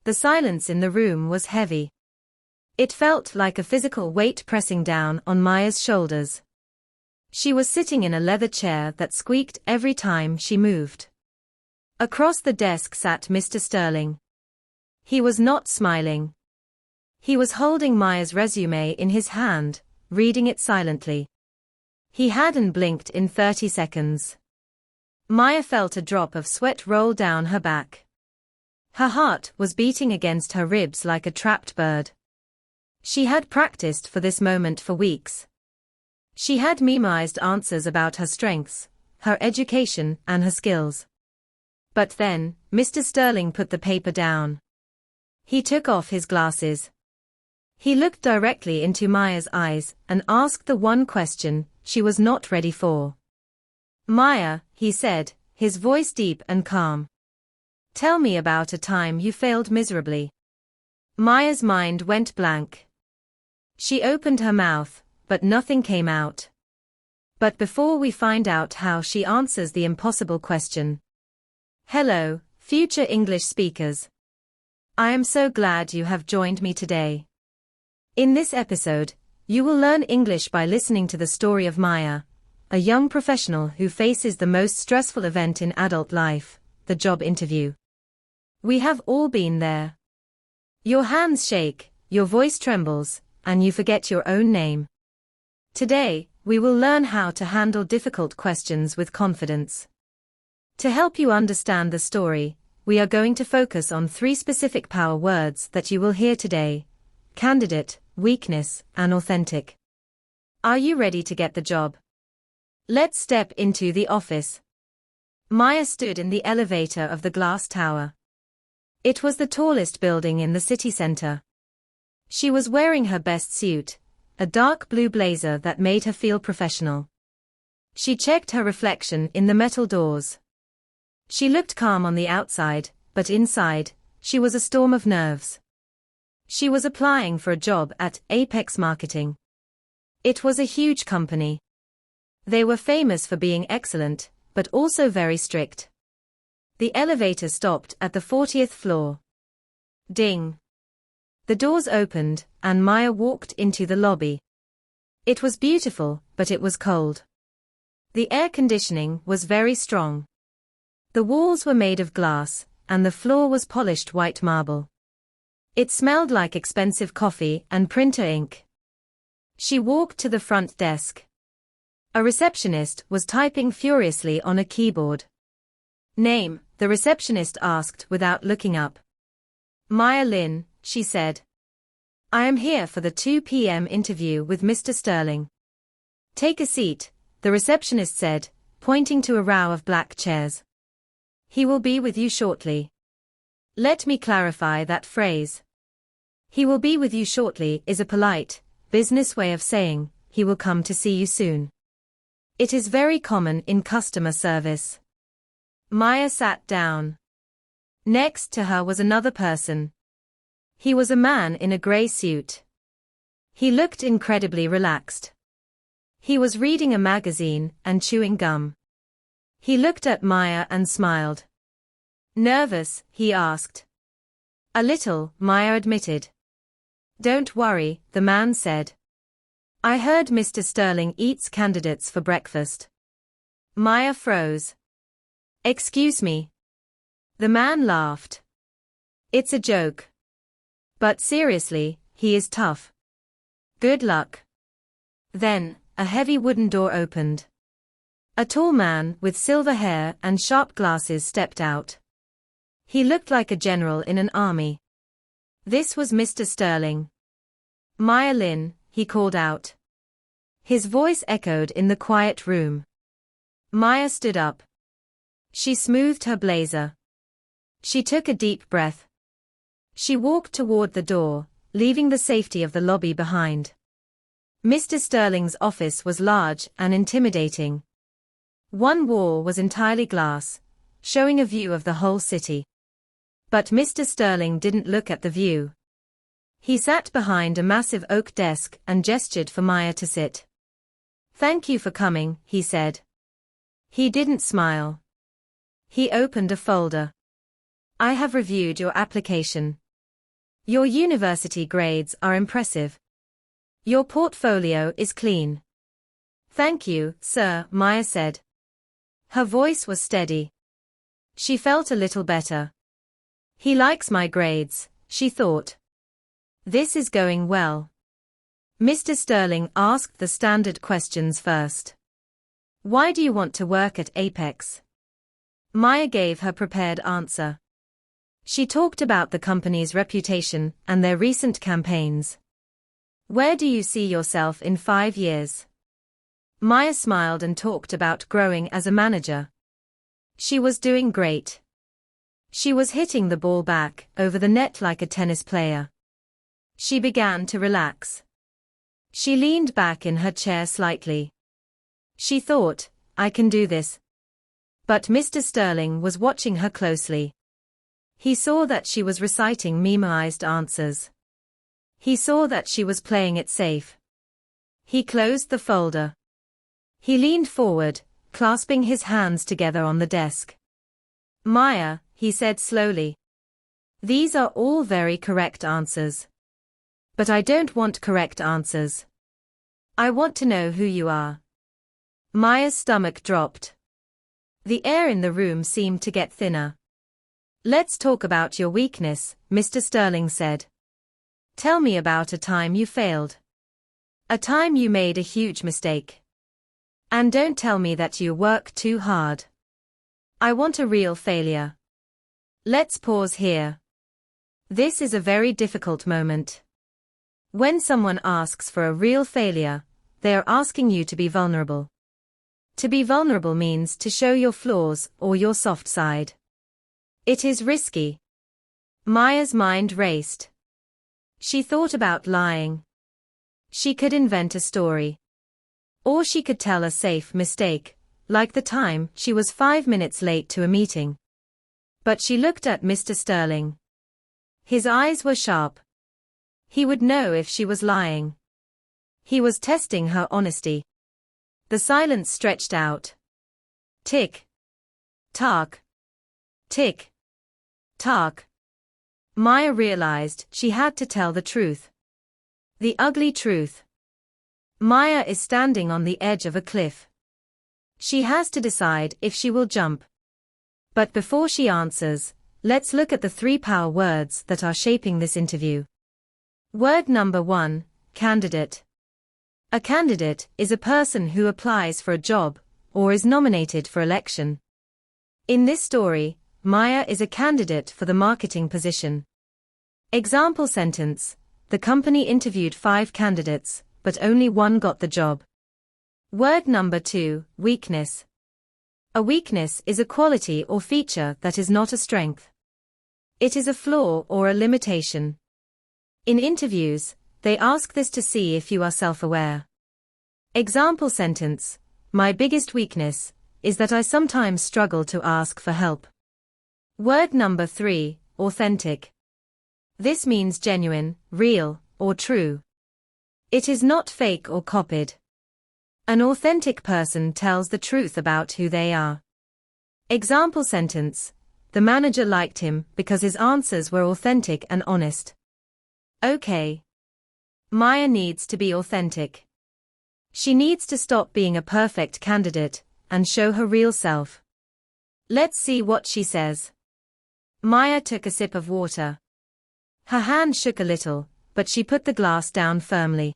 The silence in the room was heavy. It felt like a physical weight pressing down on Maya's shoulders. She was sitting in a leather chair that squeaked every time she moved. Across the desk sat Mr. Sterling. He was not smiling. He was holding Maya's resume in his hand, reading it silently. He hadn't blinked in 30 seconds. Maya felt a drop of sweat roll down her back. Her heart was beating against her ribs like a trapped bird. She had practiced for this moment for weeks. She had memorized answers about her strengths, her education, and her skills. But then, Mr. Sterling put the paper down. He took off his glasses. He looked directly into Maya's eyes and asked the one question she was not ready for. "Maya," he said, his voice deep and calm. "Tell me about a time you failed miserably." Maya's mind went blank. She opened her mouth, but nothing came out. But before we find out how she answers the impossible question. Hello, future English speakers. I am so glad you have joined me today. In this episode, you will learn English by listening to the story of Maya, a young professional who faces the most stressful event in adult life, the job interview. We have all been there. Your hands shake, your voice trembles, and you forget your own name. Today, we will learn how to handle difficult questions with confidence. To help you understand the story, we are going to focus on 3 specific power words that you will hear today: candidate, weakness, and authentic. Are you ready to get the job? Let's step into the office. Maya stood in the elevator of the glass tower. It was the tallest building in the city center. She was wearing her best suit, a dark blue blazer that made her feel professional. She checked her reflection in the metal doors. She looked calm on the outside, but inside, she was a storm of nerves. She was applying for a job at Apex Marketing. It was a huge company. They were famous for being excellent, but also very strict. The elevator stopped at the 40th floor. Ding! The doors opened, and Maya walked into the lobby. It was beautiful, but it was cold. The air conditioning was very strong. The walls were made of glass, and the floor was polished white marble. It smelled like expensive coffee and printer ink. She walked to the front desk. A receptionist was typing furiously on a keyboard. "Name," the receptionist asked without looking up. "Maya Lin," she said. "I am here for the 2 p.m. interview with Mr. Sterling." "Take a seat," the receptionist said, pointing to a row of black chairs. "He will be with you shortly." Let me clarify that phrase. "He will be with you shortly" is a polite, business way of saying, "he will come to see you soon." It is very common in customer service. Maya sat down. Next to her was another person. He was a man in a gray suit. He looked incredibly relaxed. He was reading a magazine and chewing gum. He looked at Maya and smiled. "Nervous?" he asked. "A little," Maya admitted. "Don't worry," the man said. "I heard Mr. Sterling eats candidates for breakfast." Maya froze. "Excuse me?" The man laughed. "It's a joke. But seriously, he is tough. Good luck." Then, a heavy wooden door opened. A tall man with silver hair and sharp glasses stepped out. He looked like a general in an army. This was Mr. Sterling. "Maya Lin," he called out. His voice echoed in the quiet room. Maya stood up. She smoothed her blazer. She took a deep breath. She walked toward the door, leaving the safety of the lobby behind. Mr. Sterling's office was large and intimidating. One wall was entirely glass, showing a view of the whole city. But Mr. Sterling didn't look at the view. He sat behind a massive oak desk and gestured for Maya to sit. "Thank you for coming," he said. He didn't smile. He opened a folder. "I have reviewed your application. Your university grades are impressive. Your portfolio is clean. Thank you, sir, Maya said. Her voice was steady. She felt a little better. He likes my grades, she thought. This is going well. Mr. Sterling asked the standard questions first. Why do you want to work at Apex? Maya gave her prepared answer. She talked about the company's reputation and their recent campaigns. Where do you see yourself in 5 years? Maya smiled and talked about growing as a manager. She was doing great. She was hitting the ball back over the net like a tennis player. She began to relax. She leaned back in her chair slightly. She thought, I can do this. But Mr. Sterling was watching her closely. He saw that she was reciting memorized answers. He saw that she was playing it safe. He closed the folder. He leaned forward, clasping his hands together on the desk. Maya, he said slowly. These are all very correct answers. But I don't want correct answers. I want to know who you are. Maya's stomach dropped. The air in the room seemed to get thinner. Let's talk about your weakness, Mr. Sterling said. Tell me about a time you failed. A time you made a huge mistake. And don't tell me that you work too hard. I want a real failure. Let's pause here. This is a very difficult moment. When someone asks for a real failure, they are asking you to be vulnerable. To be vulnerable means to show your flaws or your soft side. It is risky. Maya's mind raced. She thought about lying. She could invent a story. Or she could tell a safe mistake, like the time she was 5 minutes late to a meeting. But she looked at Mr. Sterling. His eyes were sharp. He would know if she was lying. He was testing her honesty. The silence stretched out. Tick. Tock. Tick. Tock. Maya realized she had to tell the truth. The ugly truth. Maya is standing on the edge of a cliff. She has to decide if she will jump. But before she answers, let's look at the 3 power words that are shaping this interview. Word number 1, candidate. A candidate is a person who applies for a job, or is nominated for election. In this story, Maya is a candidate for the marketing position. Example sentence: the company interviewed 5 candidates, but only 1 got the job. Word number 2, weakness. A weakness is a quality or feature that is not a strength. It is a flaw or a limitation. In interviews, they ask this to see if you are self-aware. Example sentence: my biggest weakness is that I sometimes struggle to ask for help. Word number 3, authentic. This means genuine, real, or true. It is not fake or copied. An authentic person tells the truth about who they are. Example sentence: the manager liked him because his answers were authentic and honest. Okay. Maya needs to be authentic. She needs to stop being a perfect candidate and show her real self. Let's see what she says. Maya took a sip of water. Her hand shook a little, but she put the glass down firmly.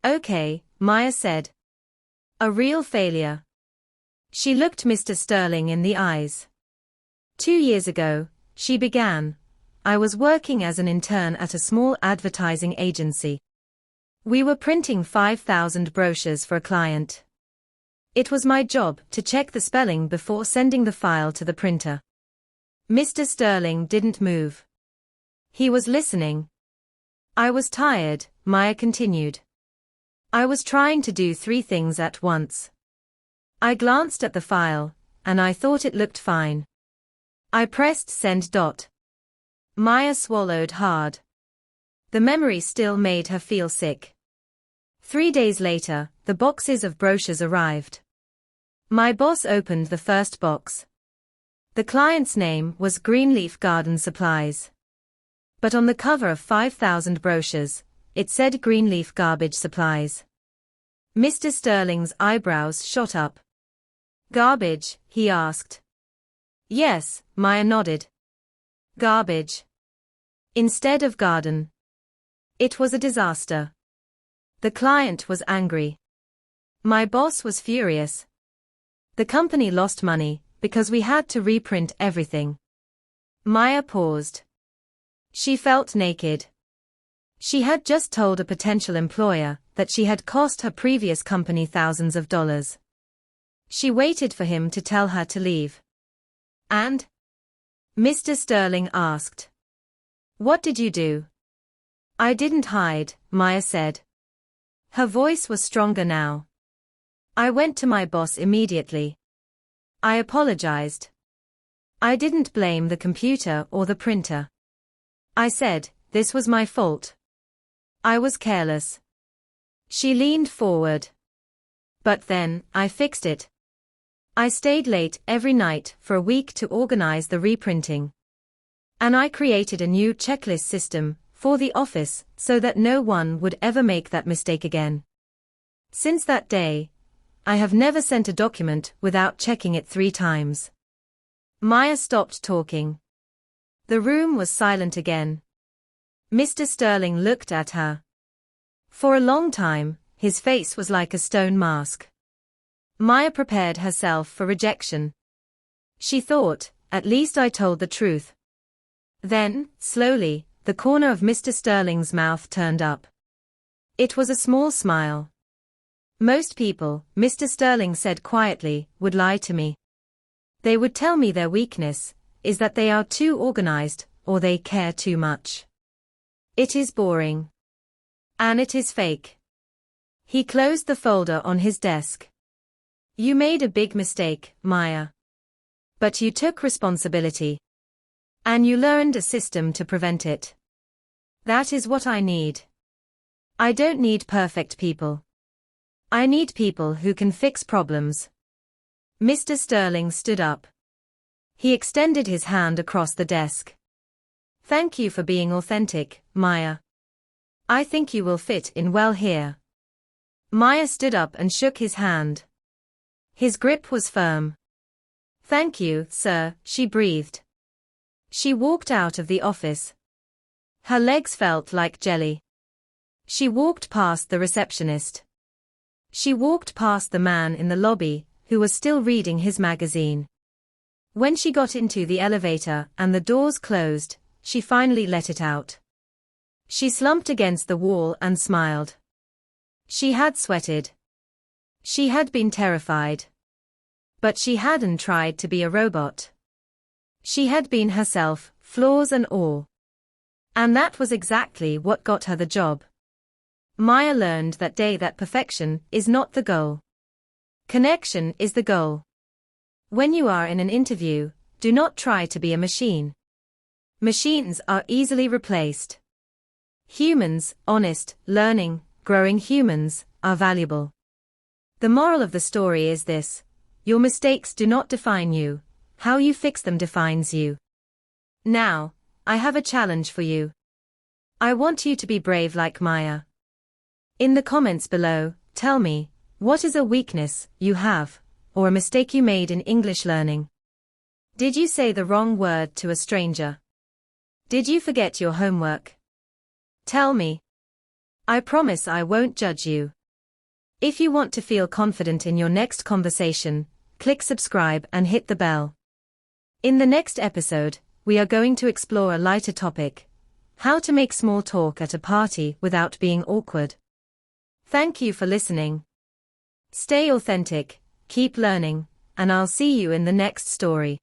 Okay, Maya said. A real failure. She looked Mr. Sterling in the eyes. 2 years ago, she began. I was working as an intern at a small advertising agency. We were printing 5,000 brochures for a client. It was my job to check the spelling before sending the file to the printer. Mr. Sterling didn't move. He was listening. I was tired, Maya continued. I was trying to do 3 things at once. I glanced at the file, and I thought it looked fine. I pressed send. Maya swallowed hard. The memory still made her feel sick. 3 days later, the boxes of brochures arrived. My boss opened the first box. The client's name was Greenleaf Garden Supplies. But on the cover of 5,000 brochures, it said Greenleaf Garbage Supplies. Mr. Sterling's eyebrows shot up. Garbage, he asked. Yes, Maya nodded. Garbage. Instead of garden. It was a disaster. The client was angry. My boss was furious. The company lost money because we had to reprint everything. Maya paused. She felt naked. She had just told a potential employer that she had cost her previous company thousands of dollars. She waited for him to tell her to leave. And? Mr. Sterling asked. What did you do? I didn't hide, Maya said. Her voice was stronger now. I went to my boss immediately. I apologized. I didn't blame the computer or the printer. I said, this was my fault. I was careless. She leaned forward. But then, I fixed it. I stayed late every night for a week to organize the reprinting. And I created a new checklist system for the office so that no one would ever make that mistake again. Since that day, I have never sent a document without checking it 3 times. Maya stopped talking. The room was silent again. Mr. Sterling looked at her. For a long time, his face was like a stone mask. Maya prepared herself for rejection. She thought, at least I told the truth. Then, slowly, the corner of Mr. Sterling's mouth turned up. It was a small smile. Most people, Mr. Sterling said quietly, would lie to me. They would tell me their weakness is that they are too organized or they care too much. It is boring. And it is fake. He closed the folder on his desk. You made a big mistake, Maya. But you took responsibility. And you learned a system to prevent it. That is what I need. I don't need perfect people. I need people who can fix problems. Mr. Sterling stood up. He extended his hand across the desk. Thank you for being authentic, Maya. I think you will fit in well here. Maya stood up and shook his hand. His grip was firm. Thank you, sir, she breathed. She walked out of the office. Her legs felt like jelly. She walked past the receptionist. She walked past the man in the lobby, who was still reading his magazine. When she got into the elevator and the doors closed, she finally let it out. She slumped against the wall and smiled. She had sweated. She had been terrified. But she hadn't tried to be a robot. She had been herself, flaws and all. And that was exactly what got her the job. Maya learned that day that perfection is not the goal. Connection is the goal. When you are in an interview, do not try to be a machine. Machines are easily replaced. Humans, honest, learning, growing humans, are valuable. The moral of the story is this: your mistakes do not define you, how you fix them defines you. Now, I have a challenge for you. I want you to be brave like Maya. In the comments below, tell me, what is a weakness you have, or a mistake you made in English learning? Did you say the wrong word to a stranger? Did you forget your homework? Tell me. I promise I won't judge you. If you want to feel confident in your next conversation, click subscribe and hit the bell. In the next episode, we are going to explore a lighter topic: how to make small talk at a party without being awkward. Thank you for listening. Stay authentic, keep learning, and I'll see you in the next story.